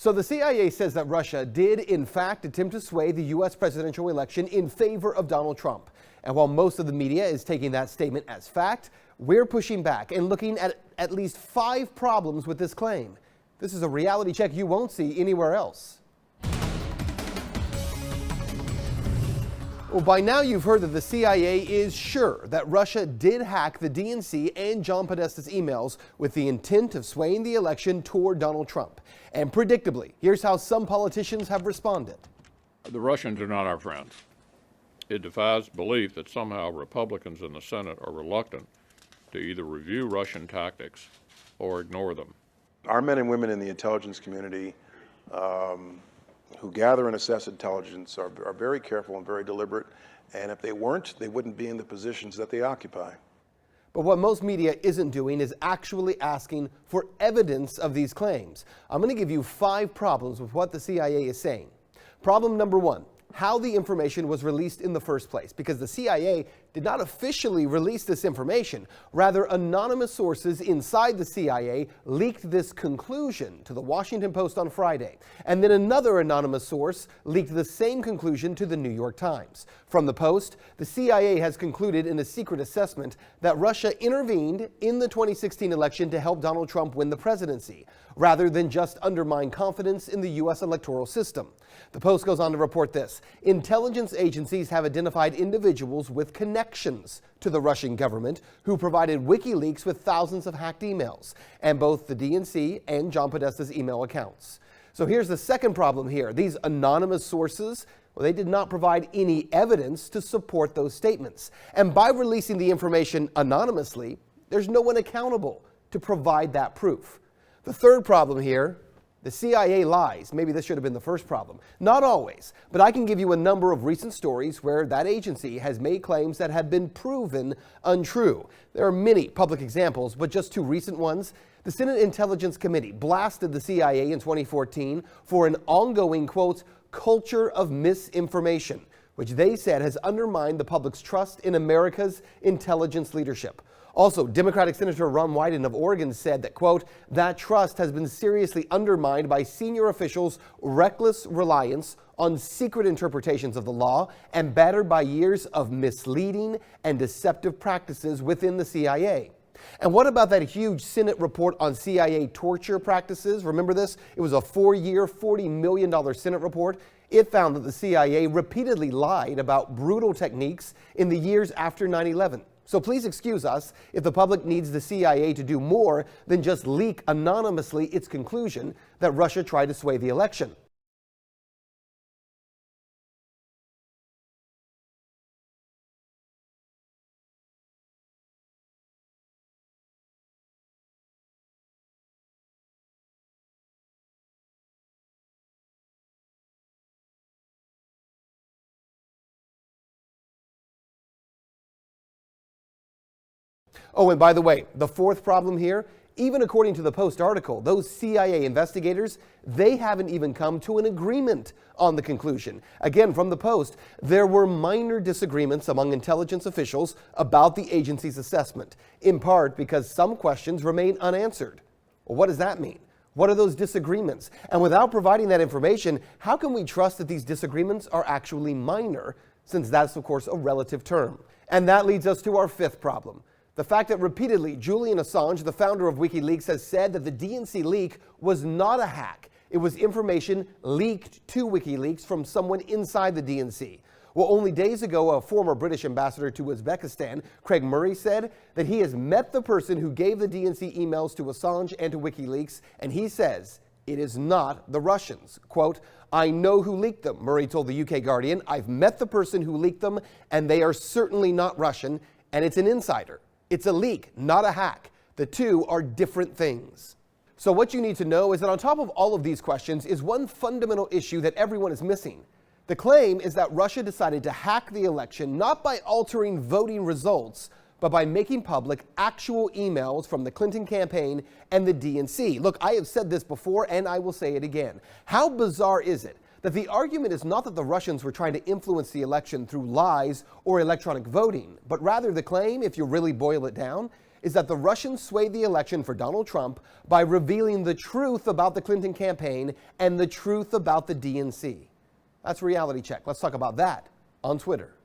So the CIA says that Russia did, in fact, attempt to sway the U.S. presidential election in favor of Donald Trump. And while most of the media is taking that statement as fact, we're pushing back and looking at least 5 problems with this claim. This is a reality check you won't see anywhere else. Well, by now you've heard that the CIA is sure that Russia did hack the DNC and John Podesta's emails with the intent of swaying the election toward Donald Trump. And predictably, here's how some politicians have responded. The Russians are not our friends. It defies belief that somehow Republicans in the Senate are reluctant to either review Russian tactics or ignore them. Our men and women in the intelligence community who gather and assess intelligence are very careful and very deliberate, and if they weren't, they wouldn't be in the positions that they occupy. But what most media isn't doing is actually asking for evidence of these claims. I'm going to give you 5 problems with what the CIA is saying. Problem number 1. How the information was released in the first place, because the CIA did not officially release this information. Rather, anonymous sources inside the CIA leaked this conclusion to the Washington Post on Friday. And then another anonymous source leaked the same conclusion to the New York Times. From the Post, the CIA has concluded in a secret assessment that Russia intervened in the 2016 election to help Donald Trump win the presidency, rather than just undermine confidence in the U.S. electoral system. The Post goes on to report this. Intelligence agencies have identified individuals with connections to the Russian government who provided WikiLeaks with thousands of hacked emails, and both the DNC and John Podesta's email accounts. So here's the second problem here. These anonymous sources, well, they did not provide any evidence to support those statements. And by releasing the information anonymously, there's no one accountable to provide that proof. The third problem here, the CIA lies. Maybe this should have been the first problem. Not always, but I can give you a number of recent stories where that agency has made claims that have been proven untrue. There are many public examples, but just 2 recent ones. The Senate Intelligence Committee blasted the CIA in 2014 for an ongoing, quote, culture of misinformation, which they said has undermined the public's trust in America's intelligence leadership. Also, Democratic Senator Ron Wyden of Oregon said that, quote, that trust has been seriously undermined by senior officials' reckless reliance on secret interpretations of the law and battered by years of misleading and deceptive practices within the CIA. And what about that huge Senate report on CIA torture practices? Remember this? It was a 4-year, $40 million Senate report. It found that the CIA repeatedly lied about brutal techniques in the years after 9/11. So please excuse us if the public needs the CIA to do more than just leak anonymously its conclusion that Russia tried to sway the election. Oh, and by the way, the fourth problem here, even according to the Post article, those CIA investigators, they haven't even come to an agreement on the conclusion. Again, from the Post, there were minor disagreements among intelligence officials about the agency's assessment, in part because some questions remain unanswered. Well, what does that mean? What are those disagreements? And without providing that information, how can we trust that these disagreements are actually minor, since that's, of course, a relative term? And that leads us to our fifth problem. The fact that repeatedly Julian Assange, the founder of WikiLeaks, has said that the DNC leak was not a hack. It was information leaked to WikiLeaks from someone inside the DNC. Well, only days ago, a former British ambassador to Uzbekistan, Craig Murray, said that he has met the person who gave the DNC emails to Assange and to WikiLeaks, and he says it is not the Russians. Quote, I know who leaked them, Murray told the UK Guardian. I've met the person who leaked them, and they are certainly not Russian, and it's an insider. It's a leak, not a hack. The two are different things. So what you need to know is that on top of all of these questions is one fundamental issue that everyone is missing. The claim is that Russia decided to hack the election not by altering voting results, but by making public actual emails from the Clinton campaign and the DNC. Look, I have said this before and I will say it again. How bizarre is it that the argument is not that the Russians were trying to influence the election through lies or electronic voting, but rather the claim, if you really boil it down, is that the Russians swayed the election for Donald Trump by revealing the truth about the Clinton campaign and the truth about the DNC. That's Reality Check. Let's talk about that on Twitter.